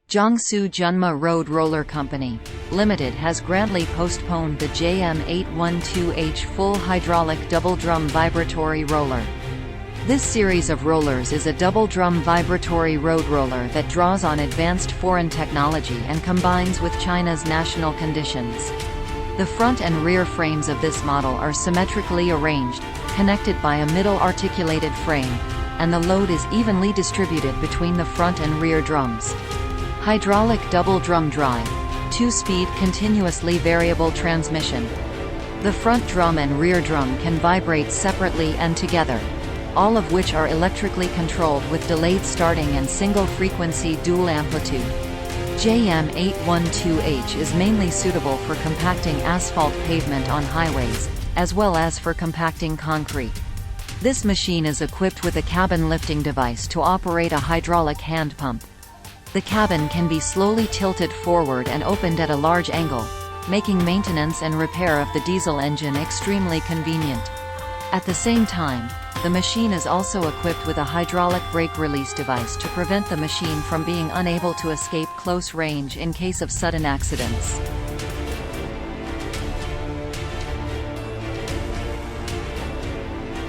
Jiangsu Junma Road Roller Company, Limited has grandly postponed the JM812H full hydraulic double-drum vibratory roller. This series of rollers is a double-drum vibratory road roller that draws on advanced foreign technology and combines with China's national conditions. The front and rear frames of this model are symmetrically arranged, connected by a middle articulated frame, and the load is evenly distributed between the front and rear drums. Hydraulic double drum drive, 2-speed continuously variable transmission. The front drum and rear drum can vibrate separately and together, all of which are electrically controlled with delayed starting and single-frequency dual amplitude. JM812H is mainly suitable for compacting asphalt pavement on highways, as well as for compacting concrete. This machine is equipped with a cabin lifting device to operate a hydraulic hand pump. The cabin can be slowly tilted forward and opened at a large angle, making maintenance and repair of the diesel engine extremely convenient. At the same time, the machine is also equipped with a hydraulic brake release device to prevent the machine from being unable to escape close range in case of sudden accidents.